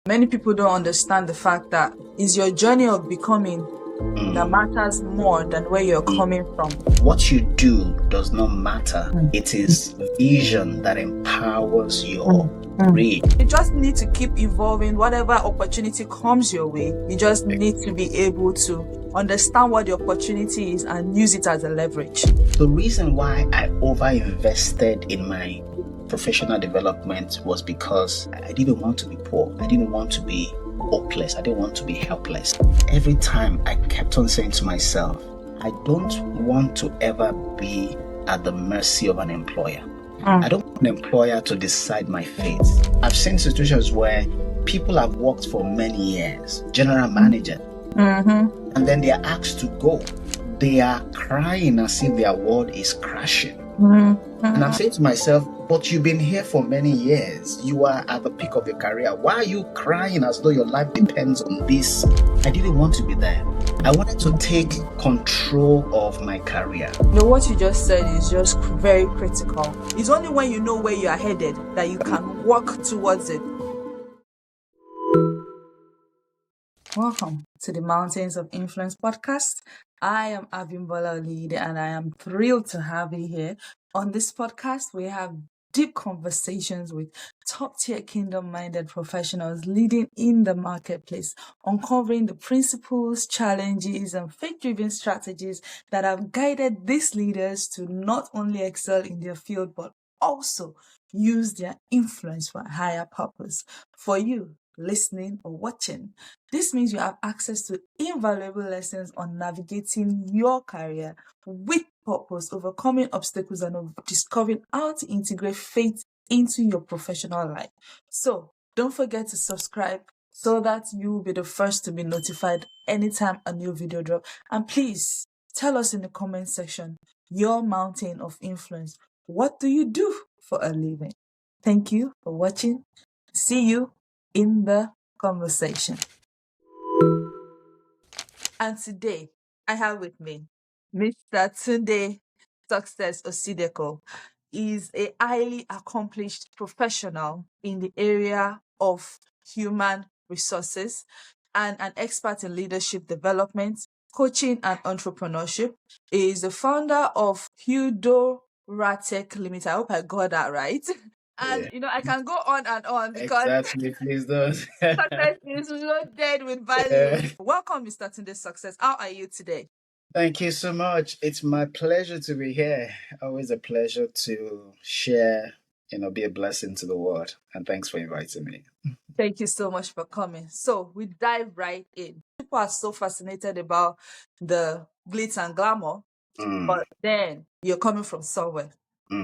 Many people don't understand the fact that it's your journey of becoming that matters more than where you're coming from. What you do does not matter. It is vision that empowers your reach. You just need to keep evolving. Whatever opportunity comes your way, you just need to be able to understand what the opportunity is and use it as a leverage. The reason why I over-invested in my professional development was because I didn't want to be poor. I didn't want to be hopeless. I didn't want to be helpless. Every time I kept on saying to myself, I don't want to ever be at the mercy of an employer. I don't want an employer to decide my fate. I've seen situations where people have worked for many years, general manager, and then they are asked to go. They are crying as if their world is crashing. And I'm saying to myself, but you've been here for many years. You are at the peak of your career. Why are you crying as though your life depends on this? I didn't want to be there. I wanted to take control of my career. What you just said is just very critical. It's only when you know where you are headed that you can work towards it. Welcome to the Mountains of Influence podcast. I am Abimbola Oliyide and I am thrilled to have you here. On this podcast, we have deep conversations with top-tier kingdom-minded professionals leading in the marketplace, uncovering the principles, challenges, and faith-driven strategies that have guided these leaders to not only excel in their field, but also use their influence for a higher purpose. For you, listening or watching, this means you have access to invaluable lessons on navigating your career with purpose, overcoming obstacles, and discovering how to integrate faith into your professional life. So don't forget to subscribe so that you will be the first to be notified anytime a new video drops. And please tell us in the comment section your mountain of influence. What do you do for a living? Thank you for watching. See you in the conversation. And today, I have with me Mr. Tunde Success Osideko. Is a highly accomplished professional in the area of human resources and an expert in leadership development, coaching, and entrepreneurship. He is the founder of Hudo Ratech Limited. I hope I got that right. And I can go on and on because Exactly, please don't. success is loaded with value. Welcome, Mr. Tunde Success. How are you today? Thank you so much. It's my pleasure to be here. Always a pleasure to share, be a blessing to the world. And thanks for inviting me. Thank you so much for coming. So we dive right in. People are so fascinated about the glitz and glamour, but then you're coming from somewhere.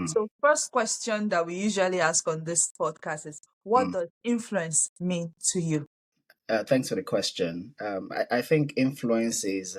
So first question that we usually ask on this podcast is, what does influence mean to you? Thanks for the question. I think influence is,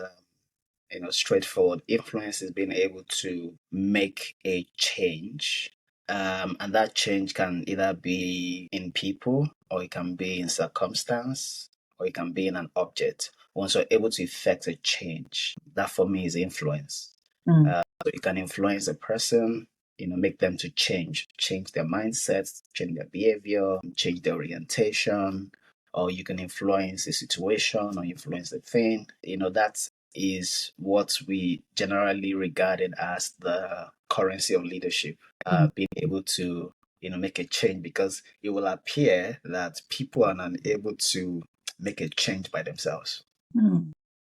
straightforward. Influence is being able to make a change. And that change can either be in people, or it can be in circumstance, or it can be in an object. Once you're able to effect a change, that for me is influence. So you can influence a person, make them to change their mindset, change their behavior, change their orientation, or you can influence a situation or influence a thing. That is what we generally regarded as the currency of leadership, being able to make a change, because it will appear that people are unable to make a change by themselves,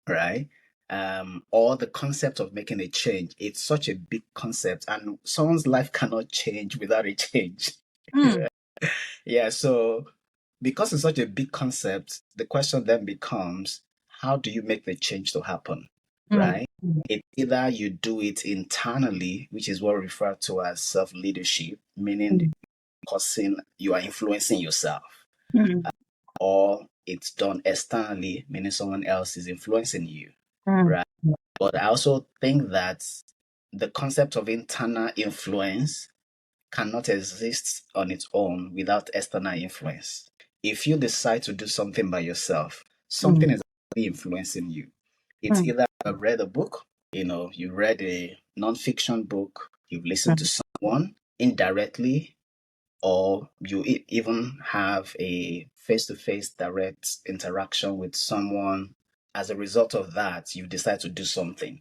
right? Or the concept of making a change, it's such a big concept, and someone's life cannot change without a change. Yeah, so because it's such a big concept, the question then becomes, how do you make the change to happen, right? It's either you do it internally, which is what we refer to as self-leadership, meaning you are influencing yourself, or it's done externally, meaning someone else is influencing you, right? But I also think that the concept of internal influence cannot exist on its own without external influence. If you decide to do something by yourself, something is actually influencing you. It's either you've read a book, you read a non-fiction book, you've listened to someone indirectly, or you even have a face-to-face direct interaction with someone. As a result of that, you decide to do something.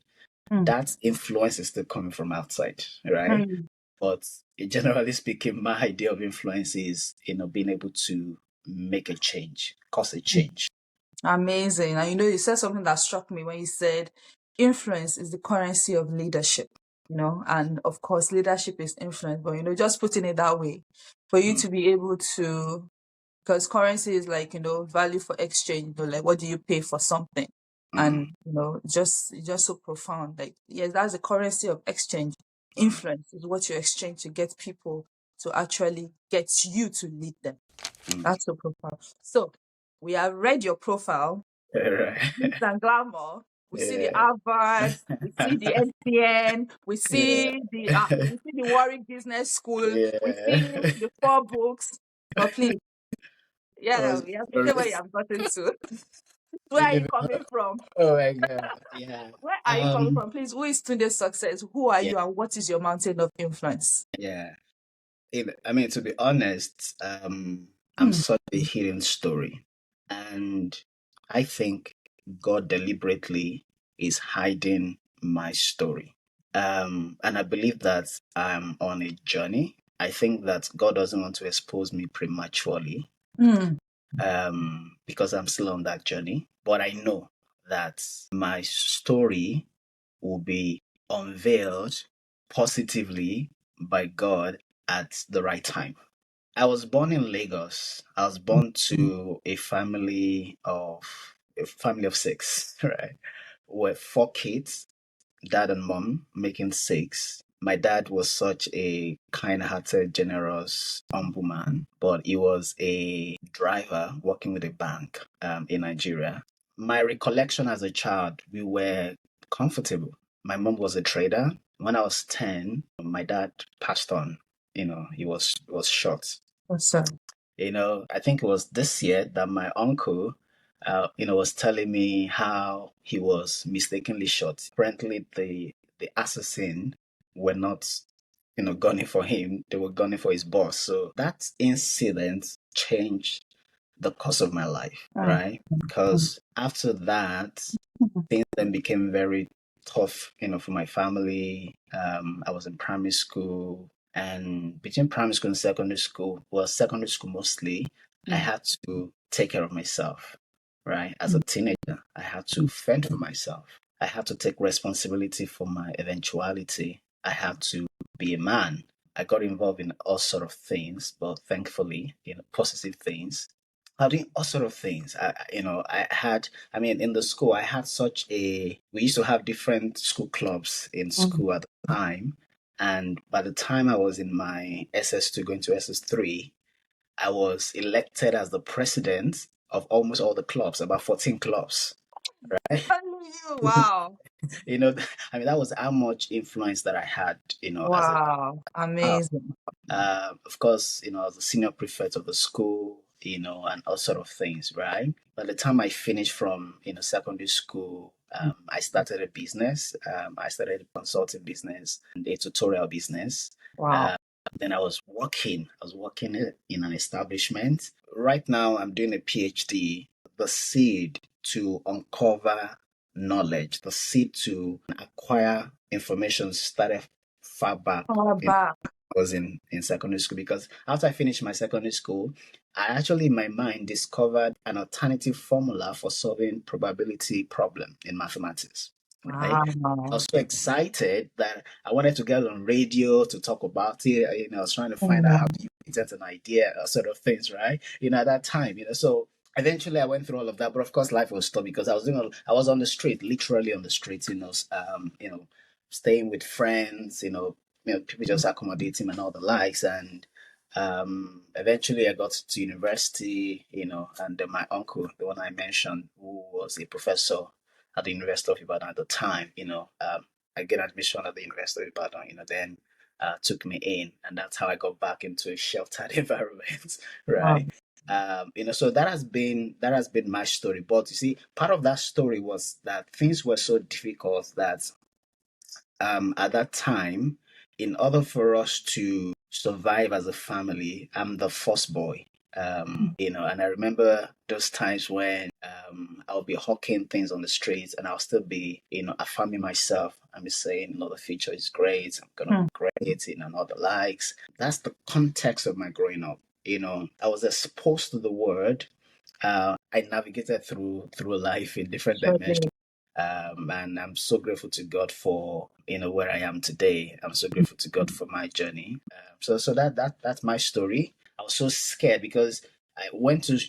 That influence is still coming from outside, right? Mm. But generally speaking, my idea of influence is, being able to make a change, cause a change. Amazing. And you said something that struck me when you said influence is the currency of leadership, and of course, leadership is influence, but, just putting it that way, for you Mm, to be able to, because currency is like, value for exchange, like what do you pay for something? And, mm, just so profound. Like, yes, that's the currency of exchange. Influence is what you exchange to get people to actually get you to lead them. mm. That's so profound. So we have read your profile, Right. glitz and glamour. We see the Yeah. Harvard, we see the NCN, Yeah. we see the Warwick Business School, we see Yeah. the 4 books. But please, Oh, we have to say where you sorry. have gotten to. Where are you coming from? Oh my God. Yeah. Where are you coming from? Please, who is Tunde Success? Who are Yeah. you and what is your mountain of influence? Yeah. I mean, to be honest, I'm Hmm. such a hidden story. And I think God deliberately is hiding my story. And I believe that I'm on a journey. I think that God doesn't want to expose me prematurely, Hmm. because I'm still on that journey. But I know that my story will be unveiled positively by God at the right time. I was born in Lagos. I was born to a family of six, right? We're 4 kids, dad and mom making six. My dad was such a kind-hearted, generous, humble man, but he was a driver working with a bank in Nigeria. My recollection as a child, we were comfortable. My mom was a trader. When I was 10, my dad passed on. He was shot. Yes, sir. I think it was this year that my uncle, was telling me how he was mistakenly shot. Apparently, the assassin were not, gunning for him; they were gunning for his boss. So that incident changed the course of my life, Hmm. right? Because after that, things then became very tough, for my family. I was in primary school, and between primary school and secondary school, well, secondary school mostly, I Hmm. had to take care of myself, right? As a teenager, I had to fend for myself. I had to take responsibility for my eventuality. I had to be a man. I got involved in all sort of things, but thankfully, positive things. I doing all sort of things. I mean, in the school, I had we used to have different school clubs in Hmm. school at the time. And by the time I was in my SS2 going to SS3, I was elected as the president of almost all the clubs, about 14 clubs. Right? Only you. Wow. you know, I mean, that was how much influence that I had, as a Wow. child. Amazing. Of course, I was the senior prefect of the school, and all sort of things, right? By the time I finished from, secondary school, I started a business. I started a consulting business and a tutorial business. Wow. Uh, then I was working in an establishment. Right now, I'm doing a PhD. The seed to uncover knowledge, the seed to acquire information started far back Power in back. was in secondary school, because after I finished my secondary school, I actually in my mind discovered an alternative formula for solving probability problem in mathematics. Right? I Wow. was so excited that I wanted to get on radio to talk about it. I was trying to find out how Hmm. to present an idea, sort of things, right? At that time, so eventually I went through all of that, but of course life was tough because I was on the street, literally on the street, staying with friends, people just accommodating and all the likes. And eventually I got to university, and then my uncle, the one I mentioned, who was a professor at the University of Ibadan at the time, I get admission at the University of Ibadan, then took me in, and that's how I got back into a sheltered environment, Wow. right? So that has been my story. But you see, part of that story was that things were so difficult that at that time, in order for us to survive as a family. I'm the first boy. And I remember those times when I'll be hawking things on the streets and I'll still be, affirming myself. I'm just saying, the future is great. I'm gonna be great, and all the likes. That's the context of my growing up. I was exposed to the word. I navigated through life in different dimensions. And I'm so grateful to God for where I am today. I'm so grateful to God for my journey. So that's my story. I was so scared because I went to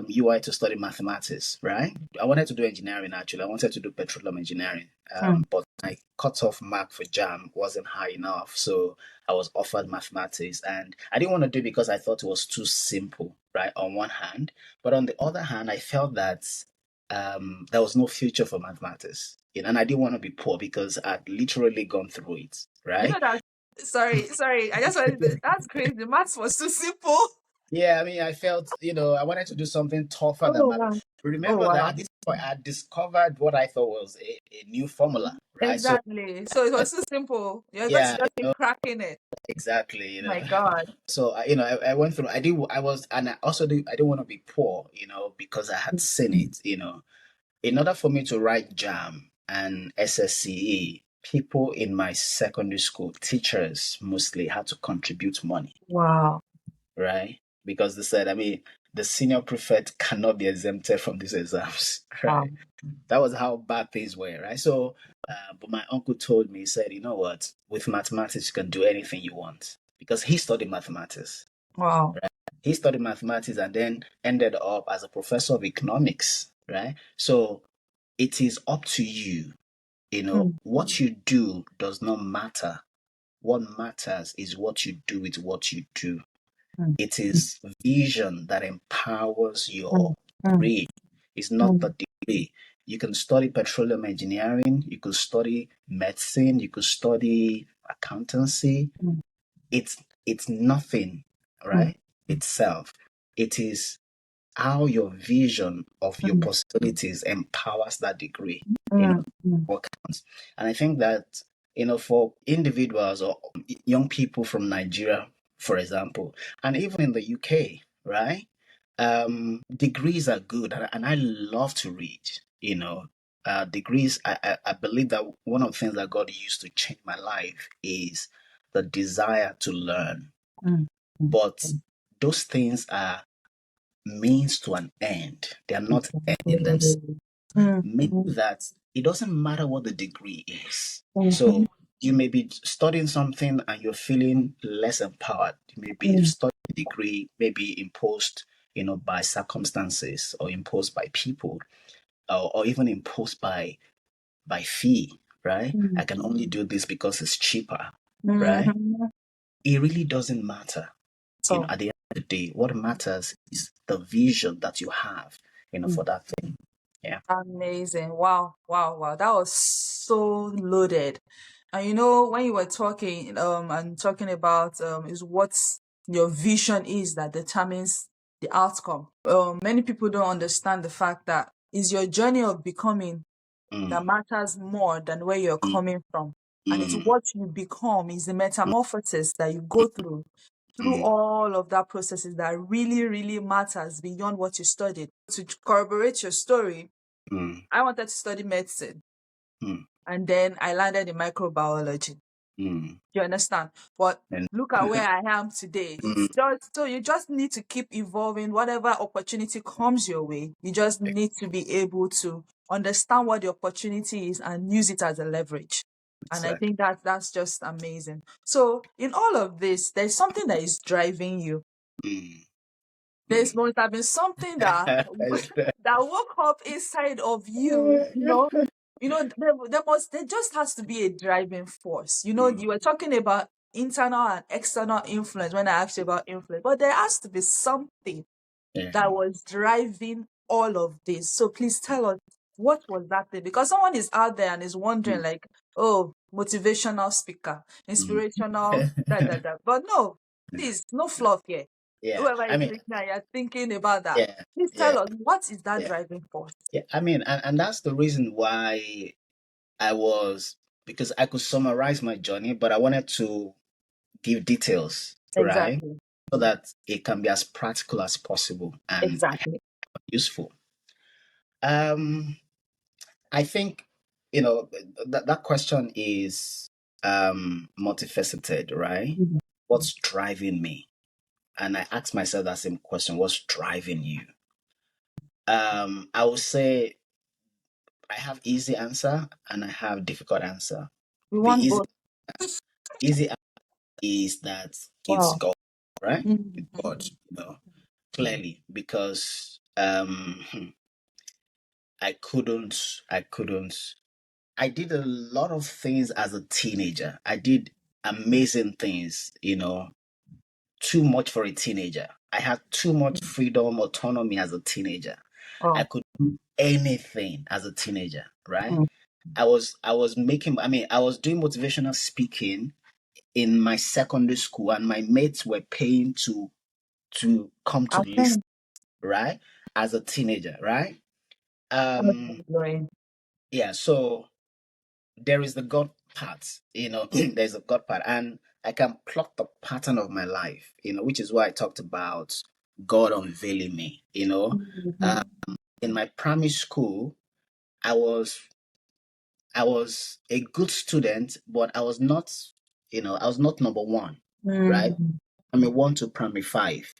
UI to study mathematics, right? I wanted to do engineering actually. I wanted to do petroleum engineering, but my cutoff mark for JAM wasn't high enough, so I was offered mathematics, and I didn't want to do it because I thought it was too simple, right? On one hand, but on the other hand, I felt that there was no future for mathematics. And I didn't want to be poor because I'd literally gone through it, You right? know that. Sorry. I just wanted to, that's crazy. The maths was too simple. Yeah, I mean, I felt, I wanted to do something tougher than Oh math. wow. Oh Remember that wow. at this point, I discovered what I thought was a new formula, right? So, Exactly. So it was too simple. You're going to yeah, just be cracking it. exactly, My God. So, I went through, I was, and I also I didn't want to be poor, because I had seen it. In order for me to write JAM and SSCE, people in my secondary school, teachers mostly, had to contribute money, Wow. right? Because they said, I mean, the senior prefect cannot be exempted from these exams, Wow. right? That was how bad things were, right? So, but my uncle told me, he said, you know what, with mathematics, you can do anything you want, because he studied mathematics. Wow. Right? He studied mathematics and then ended up as a professor of economics, right? So it is up to you. What you do does not matter. What matters is what you do with what you do. Mm. It is vision that empowers Mm. your Mm. degree. It's not the degree. You can study petroleum engineering, you could study medicine, you could study accountancy. Mm. It's nothing, Mm. right? Itself. It is how your vision of your Mm. possibilities empowers that degree. Mm. Mm. What counts. And I think that, for individuals or young people from Nigeria, for example, and even in the UK, right? Degrees are good, and I love to read. Degrees. I believe that one of the things that God used to change my life is the desire to learn. Mm. But those things are means to an end. They are not ending themselves. Meaning that it doesn't matter what the degree is. So you may be studying something and you're feeling less empowered. You may be studying a degree, maybe imposed, by circumstances or imposed by people, or even imposed by fee, right? I can only do this because it's cheaper, right? Mhm. It really doesn't matter. So At the end of the day, what matters is the vision that you have, for that thing. Yeah. amazing. Wow. Wow. Wow. That was so loaded. And when you were talking, and talking about is what your vision is that determines the outcome. Many people don't understand the fact that it's your journey of becoming that Mm, matters more than where you're mm, coming from. And it's mm, what you become, is the mm, metamorphosis that you go through mm, all of that processes that really, really matters beyond what you studied. To corroborate your story, mm, I wanted to study medicine, mm, and then I landed in microbiology. mm. You understand? But And look at where I am today. It's mm, just so you just need to keep evolving. Whatever opportunity comes your way, you just need to be able to understand what the opportunity is and use it as a leverage. And I exactly. think that's just amazing. So in all of this, there's something that is driving you. Mm, There's mm. must have been something that that woke up inside of you. There just has to be a driving force. Mm, You were talking about internal and external influence when I asked you about influence, but there has to be something yeah. that was driving all of this. So please tell us, what was that thing? Because someone is out there and is wondering, Mm, like, oh, motivational speaker, mm. inspirational, da da da. But no, please, no fluff here. Yeah. Whoever I is mean, listening and you're thinking about that, yeah, please yeah, tell us, what is that yeah, driving force? yeah. I mean, and that's the reason why I was, because I could summarize my journey, but I wanted to give details, right? Exactly. So that it can be as practical as possible and Exactly. useful. Um, I think, you know, that question is multifaceted, right? Mhm. What's driving me? And I ask myself that same question, what's driving you? I would say I have easy answer and I have difficult answer. We The want both. easy answer is that it's Wow. God, right? It's Mhm. God, clearly, because I couldn't. I did a lot of things as a teenager. I did amazing things, too much for a teenager. I had too much freedom, autonomy as a teenager. I Wow. could do anything as a teenager, right? Mm. I was doing motivational speaking in my secondary school, and my mates were paying to come to I listen, think right? As a teenager, right? that's Um, glory. yeah, so there is the God part, there's a God part, and I can plot the pattern of my life, which is why I talked about God unveiling me, Mhm. in my primary school, I was I was a good student, but I was not number one, right? Mhm. Primary one to primary five.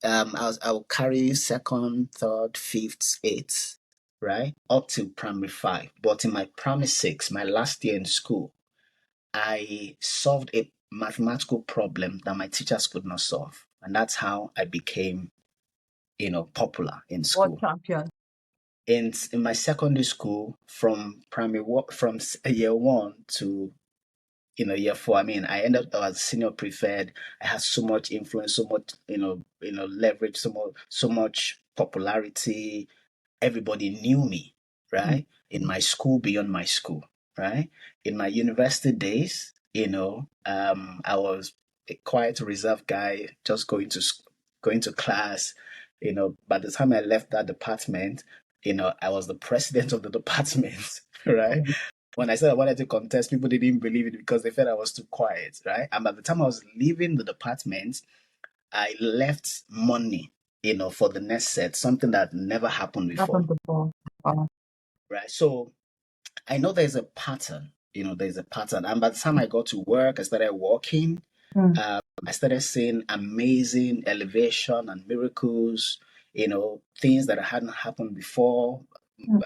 I will carry second, third, fifth, eighth, right? Up to primary five. But in my primary six, my last year in school, I solved a mathematical problem that my teachers could not solve. And that's how I became, popular in World school. champion. In my secondary school, from year one to year four. I mean, I ended up as senior prefect. I had so much influence, so much leverage, so much popularity. Everybody knew me, Mm. right? In my school, beyond my school, right? In my university days, I was a quiet, reserved guy, just going to class. By the time I left that department, I was the president of the department, right? When I said I wanted to contest, people didn't believe it because they felt I was too quiet, right? And by the time I was leaving the department, I left money, for the next set, something that never happened before, Happened before. Wow. right? So I know there's a pattern, there's a pattern. And by the time I got to work, I started working. Mm. I started seeing amazing elevation and miracles, things that hadn't happened before. Mm.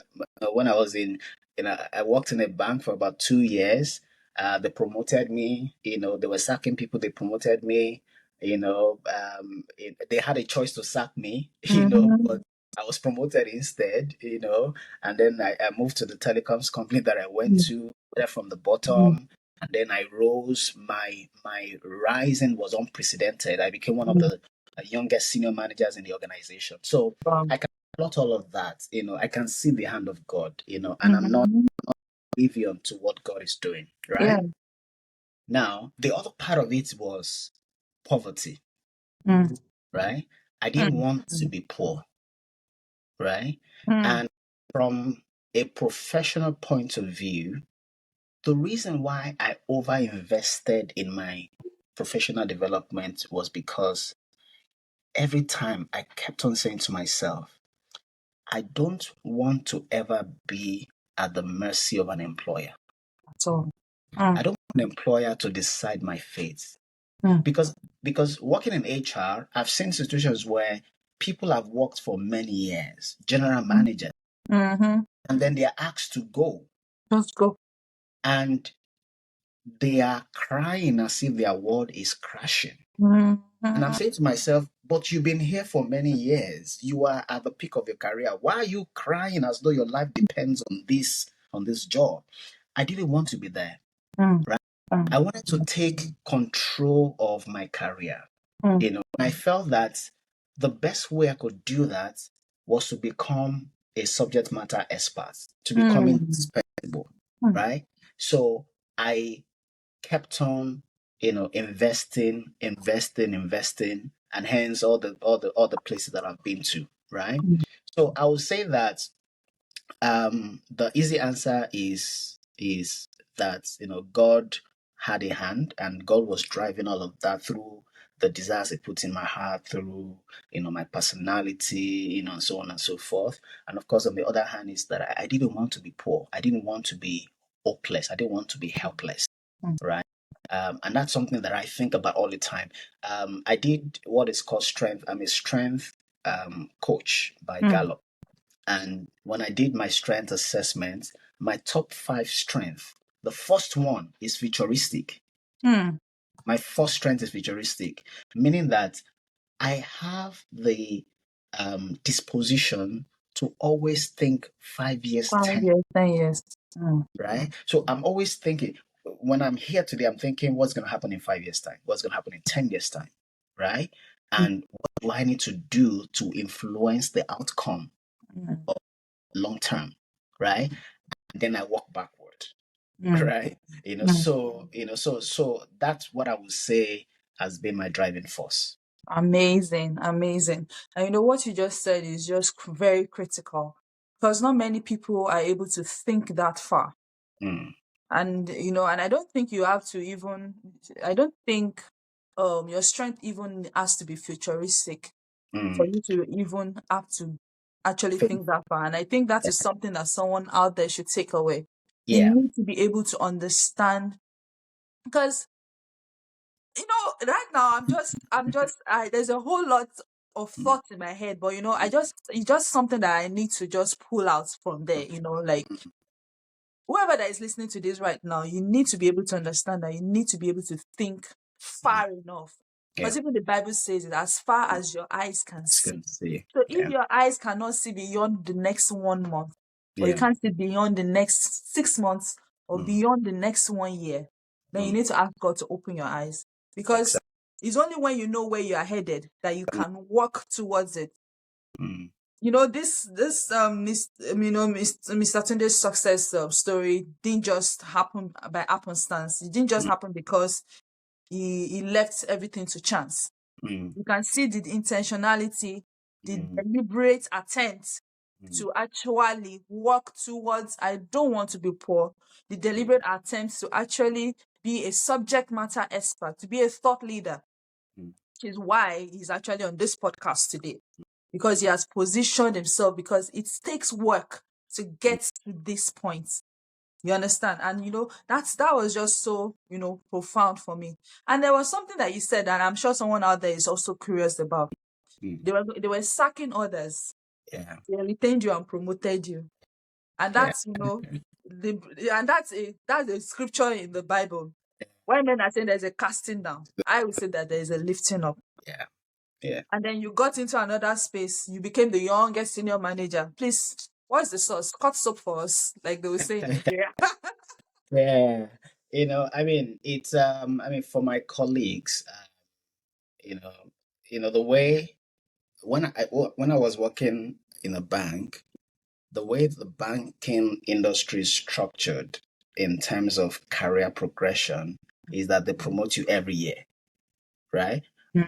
When I was I worked in a bank for about 2 years. They promoted me, they were sacking people, they promoted me, they had a choice to sack me, Mhm. but I was promoted instead, and then I moved to the telecoms company that I went Mm. to, there from the Mm. bottom, and then I rose. My rising was unprecedented. I became one of Mm. the youngest senior managers in the organization. So Wow. I can plot all of that. I can see the hand of God. And I'm not Mhm. oblivion to what God is doing. Yeah. Right now, the other part of it was poverty. Mm. Right, I didn't Mm. want to be poor. Right, Mm. and from a professional point of view, the reason why I over invested in my professional development was because every time I kept on saying to myself, I don't want to ever be at the mercy of an employer. So. I Mm. don't want an employer to decide my fate. Mm. Because working in HR, I've seen situations where people have worked for many years, general managers, Mm-hmm. and then they are asked to go. Just go. And they are crying as if their world is crashing. And I'm Mm-hmm. saying to myself, but you've been here for many years. You are at the peak of your career. Why are you crying as though your life depends on this job? I didn't want to be there, Mm. right? Mm. I wanted to take control of my career. Mm. And I felt that the best way I could do that was to become a subject matter expert, to become Mm. indispensable, Mm. right? So I kept on, investing, and hence all the places that I've been to, right? Mm. So I would say that the easy answer is that God had a hand, and God was driving all of that through the desires it puts in my heart through, my personality, and so on and so forth. And of course, on the other hand, is that I didn't want to be poor. I didn't want to be hopeless. I didn't want to be helpless, right? And that's something that I think about all the time. I did what is called strength. I'm a strength coach by Gallup. And when I did my strength assessment, my top 5 strengths, the first one is futuristic. My first strength is futuristic, meaning that I have the disposition to always think 5 years, 5 years, 10 years. right? So I'm always thinking, when I'm here today, I'm thinking, what's going to happen in 5 years' time? What's going to happen in 10 years' time, right? And what do I need to do to influence the outcome long term, right? And then I walk backward, right? So that's what I would say has been my driving force. Amazing, amazing. And what you just said is just very critical, because not many people are able to think that far. And and I don't think you have to even, I don't think your strength even has to be futuristic for you to even have to actually think that far. And I think that is something that someone out there should take away. You need to be able to understand, because right now there's a whole lot of thoughts in my head, but it's just something that I need to just pull out from there. Like, whoever that is listening to this right now, you need to be able to understand that you need to be able to think far enough. Because even the Bible says it, as far as your eyes can see. So if your eyes cannot see beyond the next 1 month, or you can't see beyond the next 6 months, or beyond the next 1 year, then you need to ask God to open your eyes. Because it's only when you know where you are headed that you can walk towards it. Mr. Tunde's success story didn't just happen by happenstance. It didn't just happen because he left everything to chance. You can see the intentionality, the deliberate attempt to actually walk towards, I don't want to be poor, the deliberate attempt to actually be a subject matter expert, to be a thought leader, which is why he's actually on this podcast today. Because he has positioned himself, because it takes work to get to this point. You understand? And that was just so profound for me. And there was something that you said, and I'm sure someone out there is also curious about. They were sacking others. They retained you and promoted you. And that's that's a scripture in the Bible. When men are saying there's a casting down, I would say that there is a lifting up. And then you got into another space. You became the youngest senior manager. Please, what's the source? Cut soap for us, like they were saying. Yeah. It's for my colleagues, the way when I was working in a bank, the way the banking industry is structured in terms of career progression is that they promote you every year, right?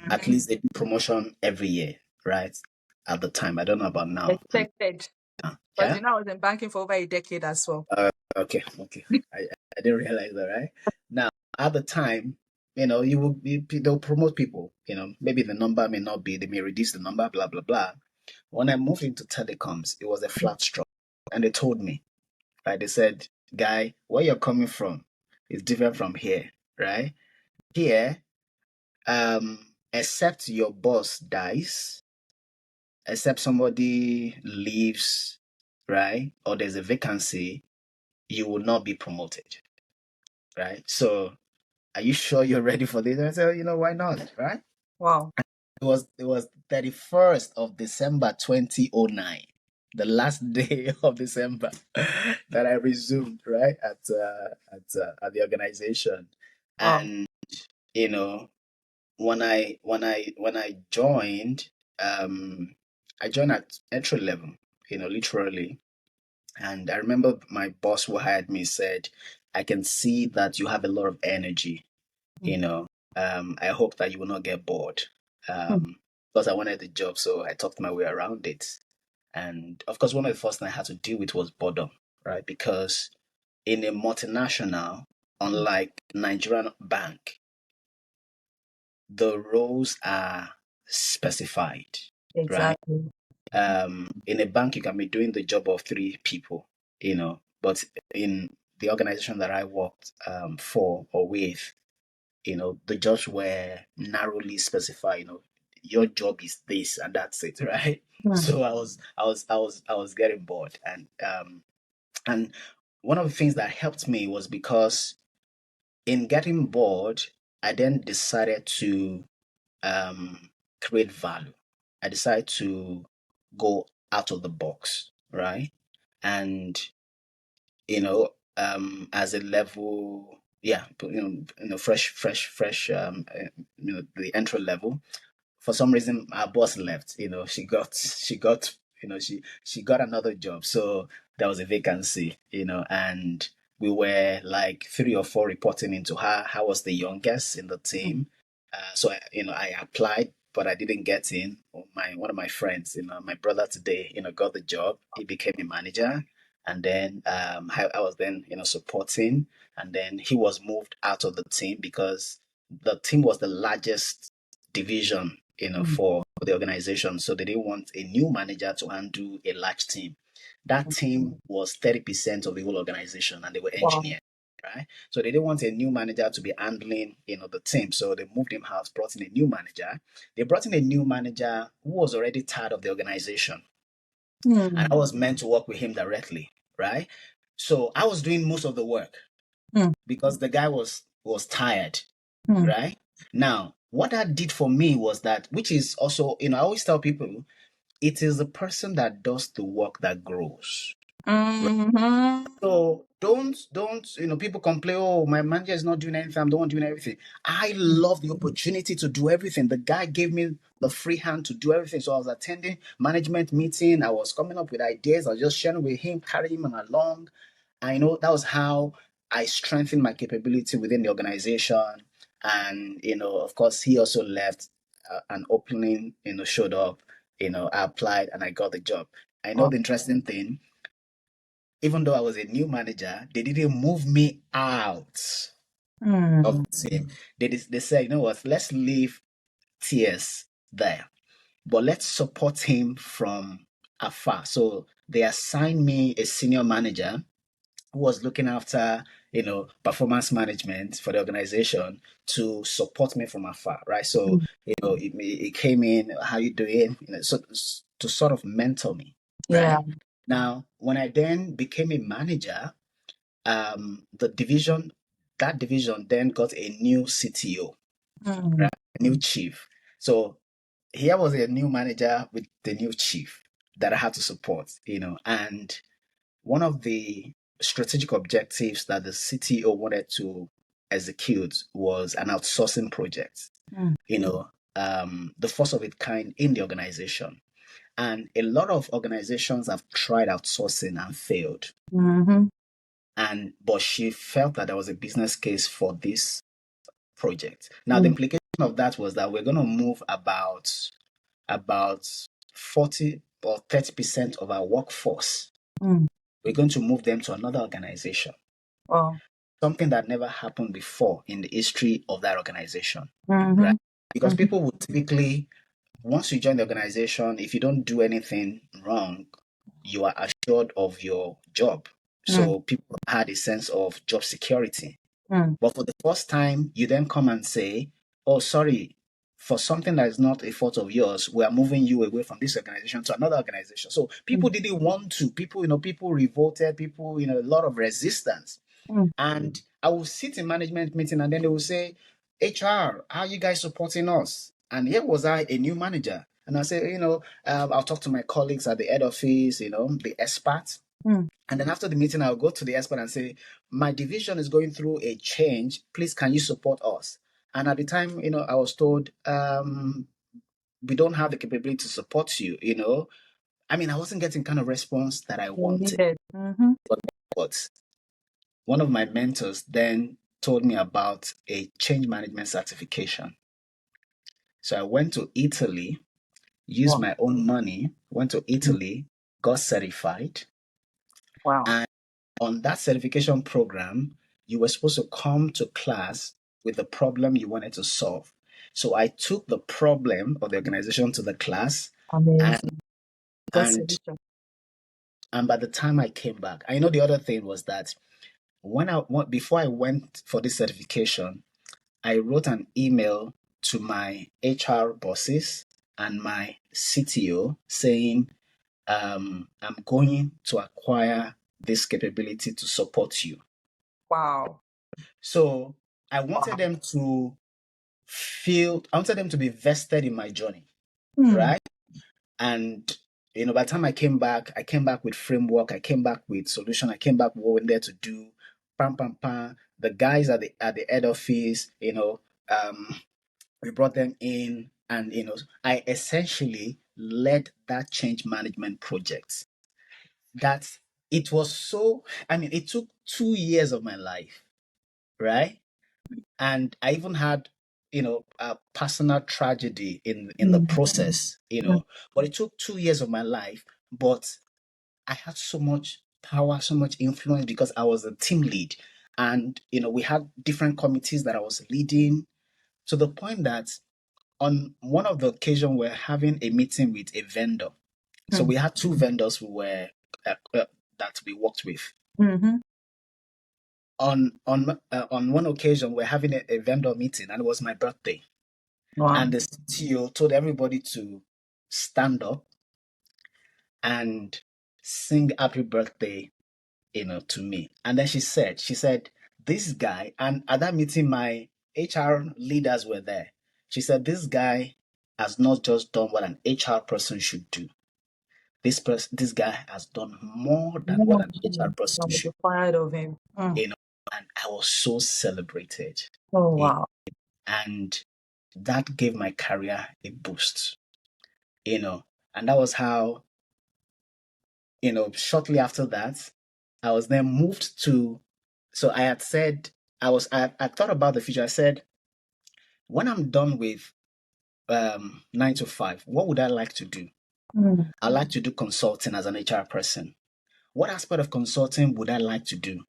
At least they do promotion every year, right? At the time, I don't know about now. Expected. Because I was in banking for over a decade as well. Okay. I didn't realize that, right? Now, at the time, they'll promote people, maybe the number may not be, they may reduce the number, blah, blah, blah. When I moved into telecoms, it was a flat structure. And they told me, right? They said, guy, where you're coming from is different from here, right? Here, except your boss dies, except somebody leaves, right? Or there's a vacancy, you will not be promoted, right? So, are you sure you're ready for this? And I said, why not, right? Wow. It was 31st of December 2009, the last day of December, that I resumed, right, at the organization. Wow. And when I joined, I joined at entry level, literally. And I remember my boss who hired me said, I can see that you have a lot of energy, I hope that you will not get bored. Because I wanted the job, so I talked my way around it. And of course, one of the first things I had to deal with was boredom, right? Because in a multinational, unlike Nigerian bank, the roles are specified, right? Exactly. In a bank, you can be doing the job of three people, but in the organization that I worked for or with, the jobs were narrowly specified. Your job is this, and that's it, right? Mm. So I was getting bored, and one of the things that helped me was because in getting bored, I then decided to create value. I decided to go out of the box, right? And as a level, yeah, fresh, the entry level. For some reason, our boss left. She got another job, so there was a vacancy. And we were like three or four reporting into her. I was the youngest in the team, so I applied, but I didn't get in. One of my friends, my brother today, got the job. He became a manager, and then I was then supporting, and then he was moved out of the team because the team was the largest division Mm. for the organization, so they didn't want a new manager to handle a large team. That team was 30% of the whole organization, and they were Wow. engineers, right? So they didn't want a new manager to be handling the team, so they moved him out, brought in a new manager. They brought in a new manager who was already tired of the organization, and Mm. I was meant to work with him directly, right? So I was doing most of the work Mm. because the guy was tired, Mm. right? Now, what that did for me was that, which is also, I always tell people, it is the person that does the work that grows. Mm-hmm. So don't, people complain, oh, my manager is not doing anything, I'm the one doing everything. I love the opportunity to do everything. The guy gave me the free hand to do everything. So I was attending management meeting, I was coming up with ideas, I was just sharing with him, carrying him along. I know that was how I strengthened my capability within the organization. And, of course, he also left, an opening, showed up, I applied and I got the job. I know Wow. the interesting thing, even though I was a new manager, they didn't move me out of Mm. the team. They said, you know what, let's leave TS there, but let's support him from afar. So they assigned me a senior manager who was looking after, performance management for the organization to support me from afar, right? So, Mm. it came in, how you doing? So to sort of mentor me, Yeah. right? Now, when I then became a manager, the division, that division then got a new CTO, Mm. right? A new chief. So here was a new manager with the new chief that I had to support, and one of the strategic objectives that the CTO wanted to execute was an outsourcing project, Mm. the first of its kind in the organization. And a lot of organizations have tried outsourcing and failed. Mm-hmm. But she felt that there was a business case for this project. Now, the Mm. implication of that was that we're going to move about 40 or 30% of our workforce. Mm. We're going to move them to another organization, Wow. something that never happened before in the history of that organization, Mm-hmm. right? Because Mm-hmm. people would typically, once you join the organization, if you don't do anything wrong, you are assured of your job. Mm. So people had a sense of job security. Mm. But for the first time, you then come and say, oh, sorry, for something that is not a fault of yours, we are moving you away from this organization to another organization. So people Mm. didn't want to. People revolted, a lot of resistance. Mm. And I will sit in management meeting and then they will say, HR, how are you guys supporting us? And here was I, a new manager. And I say, I'll talk to my colleagues at the head office, the experts. Mm. And then after the meeting, I'll go to the expert and say, my division is going through a change. Please, can you support us? And at the time, I was told, we don't have the capability to support you, I mean, I wasn't getting kind of response that I You wanted. needed. Mm-hmm. But one of my mentors then told me about a change management certification. So I went to Italy, used Wow. my own money, went to Mm. Italy, got certified. Wow. And on that certification program, you were supposed to come to class with the problem you wanted to solve. So I took the problem of the organization to the class, and Amazing. Got and solution. and by the time I came back, I know the other thing was that before I went for this certification, I wrote an email to my HR bosses and my CTO saying, I'm going to acquire this capability to support you. Wow. So I Wow. wanted them to be vested in my journey, Hmm. right? And by the time I came back with framework, I came back with solution, I came back with what we're there to do. Pam pam pam. The guys at the head office, we brought them in, and I essentially led that change management project. That it was so. I mean, it took 2 years of my life, right? And I even had a personal tragedy in the Hmm. process, Hmm. but it took 2 years of my life. But I had so much power, so much influence because I was a team lead, and we had different committees that I was leading, to the point that on one of the occasions we're having a meeting with a vendor. So we had two vendors who were that we worked with. Mm-hmm. On one occasion we're having a vendor meeting, and it was my birthday, Wow. and the CTO told everybody to stand up and sing happy birthday, to me. And then she said, this guy, and at that meeting my HR leaders were there. She said, this guy has not just done what an HR person should do. This guy has done more than what More an HR than person I'm should, required of him. you know. And I was so celebrated. Oh, eh, wow. And that gave my career a boost, and that was how, shortly after that, I was then moved to. So I had said, I thought about the future. I said, when I'm done with 9 to 5, what would I like to do? Mm. I like to do consulting as an HR person. What aspect of consulting would I like to do?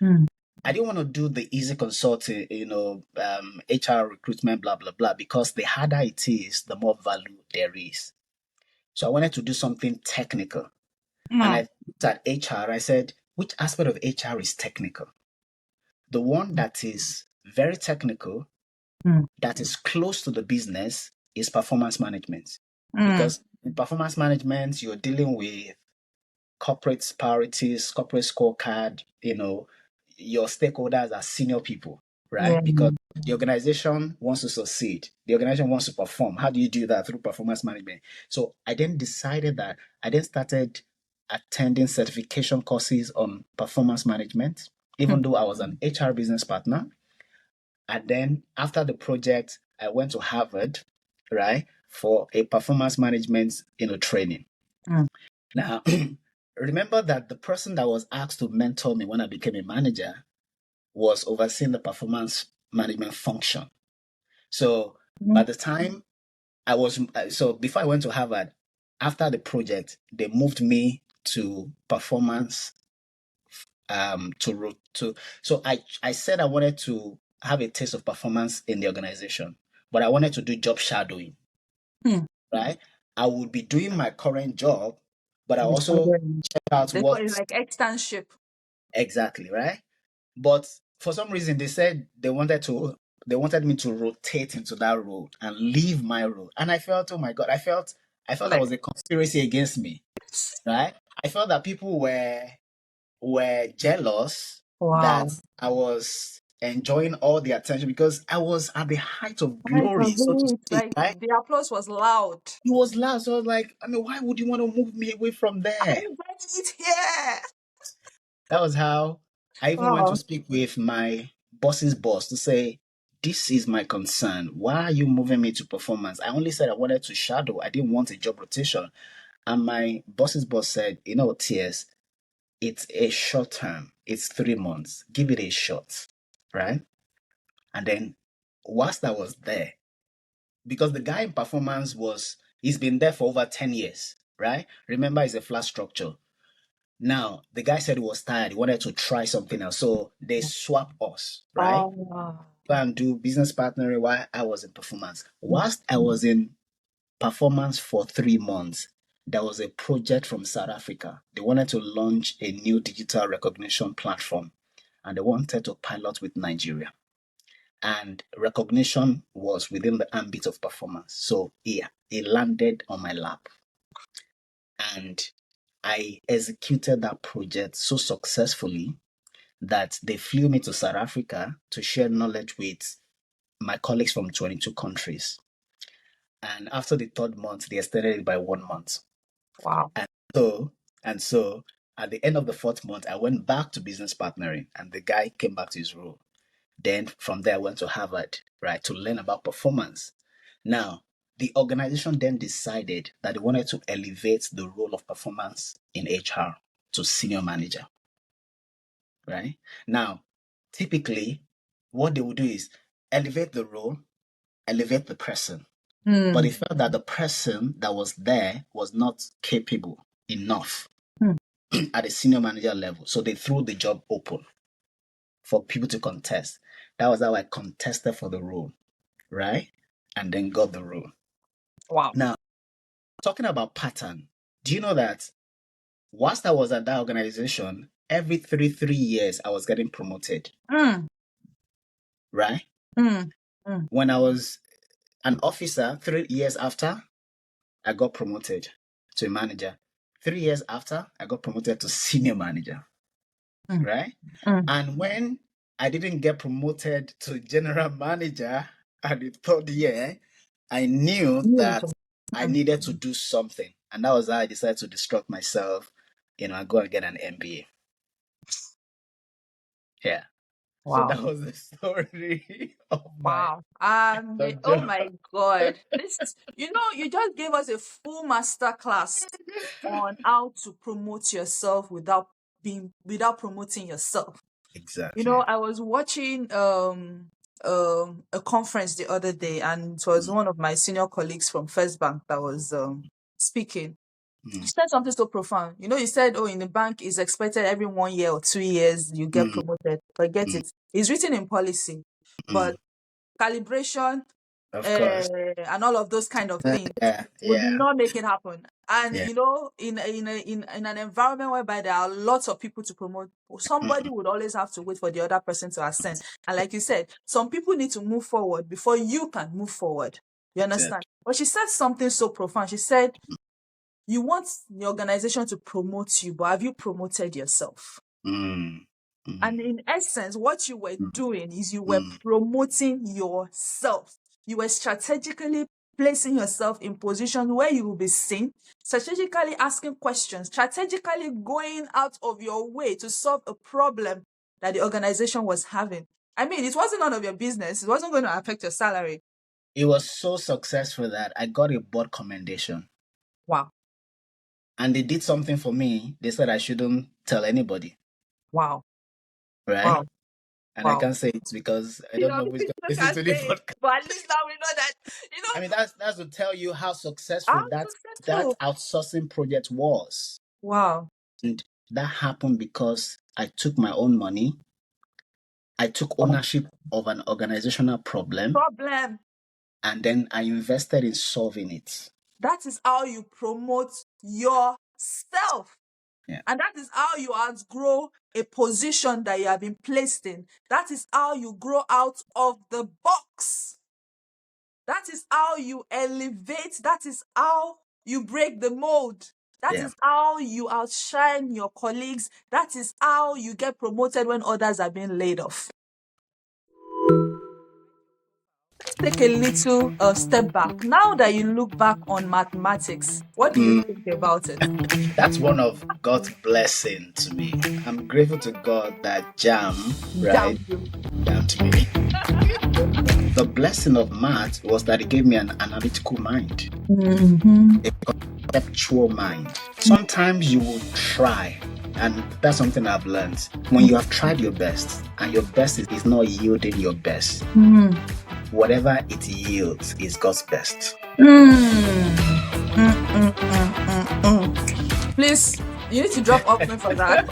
Mm. I didn't want to do the easy consulting, HR recruitment, blah blah blah, because the harder it is, the more value there is. So I wanted to do something technical. And Mm. I looked at HR. I said, which aspect of HR is technical? The one that is very technical, Mm. that is close to the business, is performance management. Mm. Because in performance management, you're dealing with corporate priorities, corporate scorecard, your stakeholders are senior people, Yeah. right? Because the organization wants to succeed. The organization wants to perform. How do you do that? Through performance management. So I then started attending certification courses on performance management, Mm. even though I was an HR business partner. And then after the project, I went to Harvard, right, for a performance management, training. Mm. Now, remember that the person that was asked to mentor me when I became a manager was overseeing the performance management function. So by Mm. the time so before I went to Harvard, after the project, they moved me to performance, so I said I wanted to have a taste of performance in the organization, but I wanted to do job shadowing, Mm. right? I would be doing my current job, but I Yes, I also do. check out They call it what like externship. exactly, right? But for some reason, they said they wanted me to rotate into that role and leave my role, and I felt, oh my god, I felt that Like, was a conspiracy against me, right? I felt that people were jealous that wow. I was enjoying all the attention because I was at the height of Right glory, of so to it. speak, Like, right? the applause was loud. It was loud, so I was like, I mean, why would you want to move me away from there? I'm getting it here. That was how I even went to Wow. speak with my boss's boss to say, this is my concern. Why are you moving me to performance? I only said I wanted to shadow. I didn't want a job rotation. And my boss's boss said, TS, it's a short term. It's 3 months. Give it a shot. Right? And then whilst I was there, because the guy in performance he's been there for over 10 years. Right? Remember, it's a flat structure. Now, the guy said he was tired. He wanted to try something else. So they swap us, right? Oh. go and do business partnering while I was in performance. Whilst I was in performance for 3 months, there was a project from South Africa. They wanted to launch a new digital recognition platform, and they wanted to pilot with Nigeria. And recognition was within the ambit of performance. So yeah, it landed on my lap. And I executed that project so successfully that they flew me to South Africa to share knowledge with my colleagues from 22 countries. And after the 3rd month, they extended it by 1 month. Wow. And so at the end of the 4th month, I went back to business partnering, and the guy came back to his role. Then from there, I went to Harvard, right, to learn about performance. Now, the organization then decided that they wanted to elevate the role of performance in HR to senior manager, right? Now, typically, what they would do is elevate the role, elevate the person. But they felt that the person that was there was not capable enough at a senior manager level. So they threw the job open for people to contest. That was how I contested for the role, right? And then got the role. Wow. Now, talking about pattern, do you know that whilst I was at that organization, every 3 years, I was getting promoted, right? When I was an officer, 3 years after, I got promoted to a manager. 3 years after, I got promoted to senior manager, right? And when I didn't get promoted to general manager at the 3rd year, I knew that I needed to do something. And that was how I decided to distract myself, and go and get an MBA. Yeah. Wow. So that was the story of Wow. Oh my God. This, you just gave us a full master class on how to promote yourself without promoting yourself. Exactly. I was watching a conference the other day, and it was one of my senior colleagues from First Bank that was speaking. He said something so profound. He said, in the bank, it's expected every 1 year or 2 years you get promoted. Forget it. It's written in policy, but calibration, of course, and all of those kind of things would not make it happen. And in an environment whereby there are lots of people to promote, somebody would always have to wait for the other person to ascend. And like you said, some people need to move forward before you can move forward. You understand? But she said something so profound. She said, you want the organization to promote you, but have you promoted yourself? And in essence, what you were doing is you were promoting yourself. You were strategically placing yourself in positions where you will be seen, strategically asking questions, strategically going out of your way to solve a problem that the organization was having. I mean, it wasn't none of your business. It wasn't going to affect your salary. It was so successful that I got a board commendation. Wow. And they did something for me. They said I shouldn't tell anybody. Wow. Right? Wow. And I can't say it because I don't know who's going to listen to the podcast. But at least now we know that, I mean, that's to tell you how successful that outsourcing project was. Wow. And that happened because I took my own money. I took ownership of an organizational problem. And then I invested in solving it. That is how you promote yourself. Yeah. And that is how you outgrow a position that you have been placed in. That is how you grow out of the box. That is how you elevate. That is how you break the mold. That is how you outshine your colleagues. That is how you get promoted when others are being laid off. Let's take a little step back. Now that you look back on mathematics, what do you think about it? That's one of God's blessing to me. I'm grateful to God that jammed me. The blessing of math was that it gave me an analytical mind, a conceptual mind. Sometimes you will try, and that's something I've learned. When you have tried your best and your best is not yielding your best, whatever it yields is God's best. Please, you need to drop off me for that.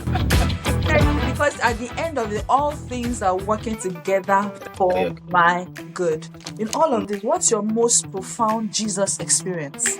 because at the end of it, all things are working together for my good. In all of this, what's your most profound Jesus experience?